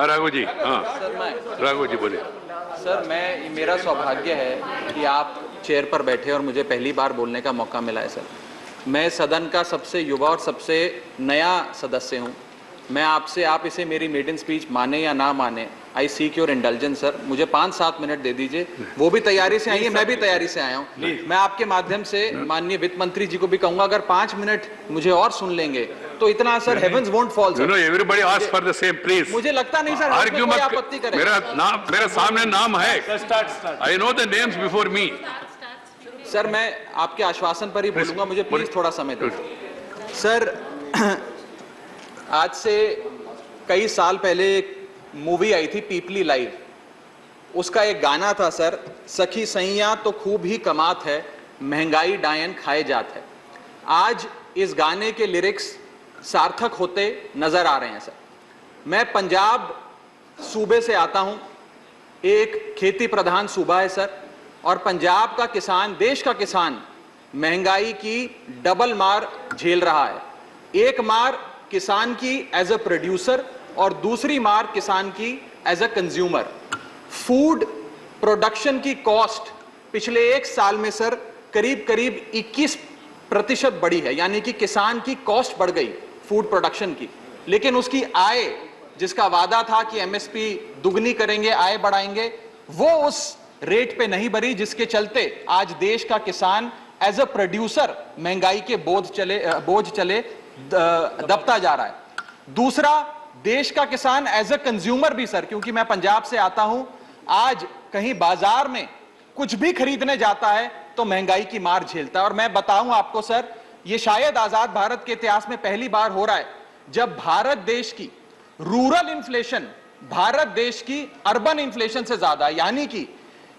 राघव जी, हाँ राघव जी बोलिए। सर मेरा सौभाग्य है कि आप चेयर पर बैठे और मुझे पहली बार बोलने का मौका मिला है सर। मैं सदन का सबसे युवा और सबसे नया सदस्य हूं। मैं आपसे, आप इसे मेरी मेडन स्पीच माने या ना माने, आई सीक योर इंडल्जेंस सर। मुझे 5-7 मिनट दे दीजिए। वो भी तैयारी से आई है, मैं भी तैयारी से आया हूँ। मैं आपके माध्यम से माननीय वित्त मंत्री जी को भी कहूंगा, अगर 5 मिनट मुझे और सुन लेंगे तो इतना sir heavens won't fall sir. Everybody ask for the same please. मुझे लगता नहीं सर आर्ग्यू मत, आपत्ति करें। मेरा सामने नाम है, I know the names before me. Sir मैं आपके आश्वासन पर ही बोलूंगा, मुझे प्लीज थोड़ा समय दो सर। आज से कई साल पहले एक मूवी आई थी पीपली लाइव, उसका एक गाना था सर, सखी सैया तो खूब ही कमात है, महंगाई डायन खाए जात है। आज इस गाने के लिरिक्स सार्थक होते नजर आ रहे हैं सर। मैं पंजाब सूबे से आता हूं, एक खेती प्रधान सूबा है सर, और पंजाब का किसान, देश का किसान महंगाई की डबल मार झेल रहा है। एक मार किसान की एज अ प्रोड्यूसर और दूसरी मार किसान की as a consumer. Food production की कॉस्ट पिछले 1 साल में सर करीब 21% बढ़ी है, यानी कि किसान की कॉस्ट बढ़ गई फूड प्रोडक्शन की, लेकिन उसकी आय, जिसका वादा था कि एमएसपी दुगनी करेंगे, आय बढ़ाएंगे, वो उस रेट पे नहीं बढ़ी, जिसके चलते आज देश का किसान एज अ प्रोड्यूसर महंगाई के बोझ चले दबता जा रहा है। दूसरा, देश का किसान एज अ कंज्यूमर भी सर, क्योंकि मैं पंजाब से आता हूं, आज कहीं बाजार में कुछ भी खरीदने जाता है तो महंगाई की मार झेलता है। और मैं बताऊं आपको सर, यह शायद आजाद भारत के इतिहास में पहली बार हो रहा है जब भारत देश की रूरल इन्फ्लेशन भारत देश की अर्बन इन्फ्लेशन से ज्यादा है, यानी कि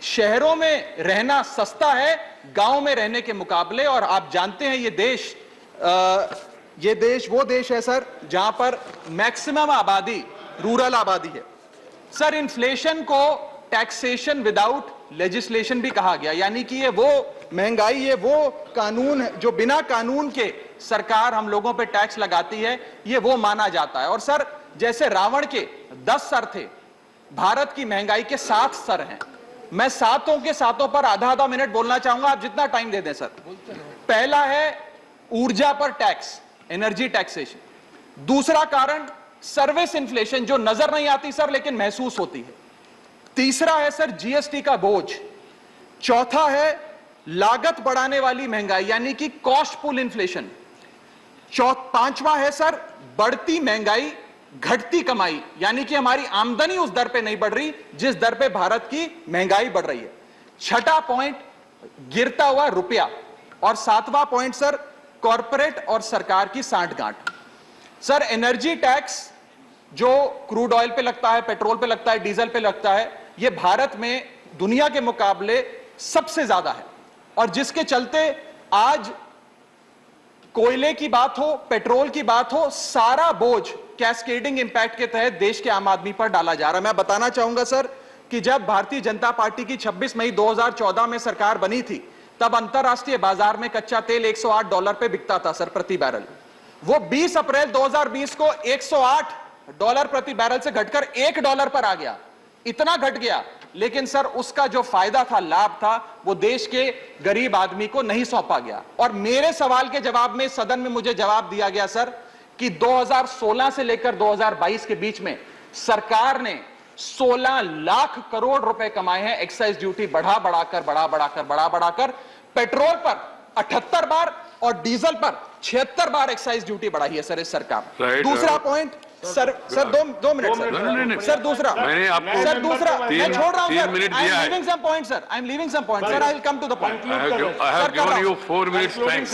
शहरों में रहना सस्ता है गांव में रहने के मुकाबले। और आप जानते हैं ये देश वो देश है सर जहां पर मैक्सिमम आबादी रूरल आबादी है। सर इन्फ्लेशन को टैक्सेशन विदाउट लेजिस्लेशन भी कहा गया, यानी कि ये वो महंगाई, ये वो कानून है जो बिना कानून के सरकार हम लोगों पे टैक्स लगाती है, ये वो माना जाता है। और सर जैसे रावण के 10 सर थे, भारत की महंगाई के 7 सर हैं। मैं सातों के सातों पर आधा मिनट बोलना चाहूंगा, आप जितना टाइम दे दें सर। पहला है ऊर्जा पर टैक्स, एनर्जी टैक्सेशन। दूसरा कारण सर्विस इन्फ्लेशन, जो नजर नहीं आती सर लेकिन महसूस होती है। तीसरा है सर जीएसटी का बोझ। चौथा है लागत बढ़ाने वाली महंगाई, यानी कि कॉस्ट पुल इन्फ्लेशन। पांचवा है सर बढ़ती महंगाई घटती कमाई, यानी कि हमारी आमदनी उस दर पे नहीं बढ़ रही जिस दर पे भारत की महंगाई बढ़ रही है। छठा पॉइंट गिरता हुआ रुपया। और सातवां पॉइंट सर कॉरपोरेट और सरकार की सांठगांठ। सर एनर्जी टैक्स जो क्रूड ऑयल पे लगता है, पेट्रोल पे लगता है, डीजल पे लगता है, यह भारत में दुनिया के मुकाबले सबसे ज्यादा है। और जिसके चलते आज कोयले की बात हो, पेट्रोल की बात हो, सारा बोझ कैस्केडिंग इंपैक्ट के तहत देश के आम आदमी पर डाला जा रहा है। मैं बताना चाहूंगा सर कि जब भारतीय जनता पार्टी की 26 मई 2014 में सरकार बनी थी, तब अंतरराष्ट्रीय बाजार में कच्चा तेल $108 पे बिकता था सर प्रति बैरल। वो 20 अप्रैल 2020 को $108 प्रति बैरल से घटकर $1 पर आ गया। इतना घट गया, लेकिन सर उसका जो फायदा था, लाभ था, वो देश के गरीब आदमी को नहीं सौंपा गया। और मेरे सवाल के जवाब में सदन में मुझे जवाब दिया गया सर कि 2016 से लेकर 2022 के बीच में सरकार ने 16 लाख करोड़ रुपए कमाए हैं एक्साइज ड्यूटी बढ़ाकर। पेट्रोल पर 78 बार और डीजल पर 76 बार एक्साइज ड्यूटी बढ़ाई है सर इस सरकार। दूसरा पॉइंट सर दो मिनट सर दूसरा मैंने आपको सर दूसरा मैं छोड़ रहा हूं 3 मिनट दिया है। I am leaving some point sir, I will come to the point. I have given you 4 minutes time.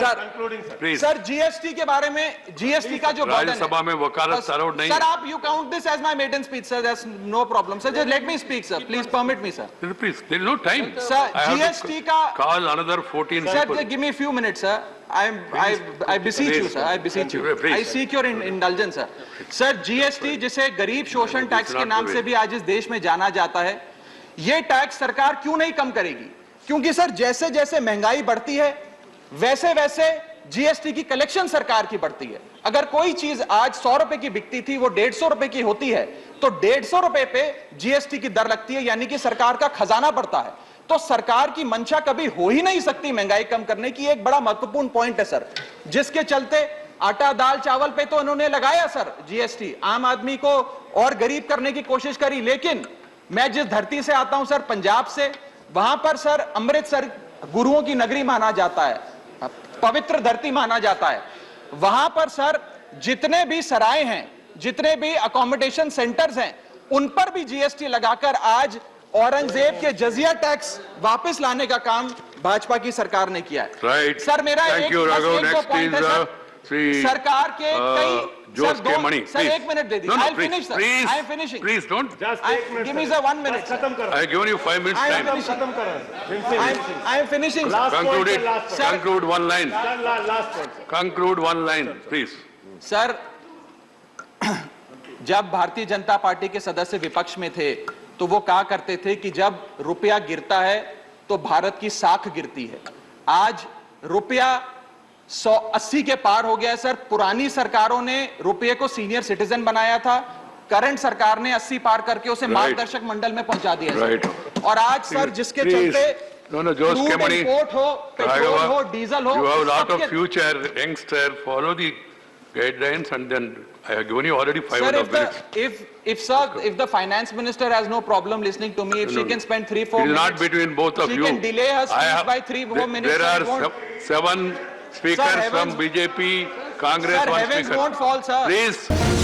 Please. Sir GST के बारे में, जीएसटी का जो बर्डन है, राज्यसभा में वकालत अलाउड नहीं। सर आप you count this as my maiden speech sir, that's no problem sir, just let me speak sir, please permit me sir. Please, there is no time. Sir, GST का call another 14 sir, people. give me a few minutes sir, I beseech you sir, I beseech you, I seek your indulgence sir। Sir GST, जिसे गरीब शोषण tax के नाम से भी आज इस देश में जाना जाता है, यह टैक्स सरकार क्यों नहीं कम करेगी? क्योंकि सर जैसे जैसे महंगाई बढ़ती है वैसे वैसे जीएसटी की कलेक्शन सरकार की बढ़ती है। अगर कोई चीज आज 100 रुपए की बिकती थी, वो 150 रुपए की होती है, तो 150 रुपए पे जीएसटी की दर लगती है, यानी कि सरकार का खजाना बढ़ता है। तो सरकार की मंशा कभी हो ही नहीं सकती महंगाई कम करने की। एक बड़ा महत्वपूर्ण पॉइंट है सर, जिसके चलते आटा दाल चावल पे तो इन्होंने लगाया सर जीएसटी, आम आदमी को और गरीब करने की कोशिश करी। लेकिन मैं जिस धरती से आता हूं सर, पंजाब से, वहां पर सर अमृतसर गुरुओं की नगरी माना जाता है, पवित्र धरती माना जाता है। वहां पर सर जितने भी सराय हैं, जितने भी अकोमोडेशन सेंटर्स हैं, उन पर भी जीएसटी लगाकर आज औरंगजेब के जजिया टैक्स वापस लाने का काम भाजपा की सरकार ने किया है। Right. सर मेरा Thank एक you, Raghav. बस एक दो Next पॉइंट है is, सर, Sri, सरकार के कई Jose sir, K. Mani, sir please. एक मिनट दे दीजिए। No, no, I'll please, finish, sir. please, I am finishing. please don't. Give me sir 1 minute. खत्म करो। I have given you 5 minutes I am time. finishing. खत्म करो। I am finishing. Last Conclude point, it. last point. Conclude one line. Last point, sir. Conclude one line, please. Sir जब Bharatiya Janata party के सदस्य विपक्ष में थे तो वो कहा करते थे कि जब रुपया गिरता है तो भारत की साख गिरती है। आज रुपया 180 के पार हो गया है सर। पुरानी सरकारों ने रुपये को सीनियर सिटीजन बनाया था, करंट सरकार ने 80 पार करके उसे मार्गदर्शक मंडल में पहुंचा दिया है, Right. सर। और आज सर जिसके Please. चलते No, Jose K. Crude Mani. Import हो, पेट्रोल Raghav, हो, डीजल हो, you have a lot of सबके- future youngster. Follow the guidelines and then I have given you already 5 Sir, minutes. if the finance minister has no problem listening to me, if she can spend 3-4 It is minutes, not between both of she you. can delay her I speech have- by 3-4 minutes. There sir, are it won't- 7 speakers Sir, from heavens- BJP, Congress, Sir, one heavens speaker. won't fall, sir. Please.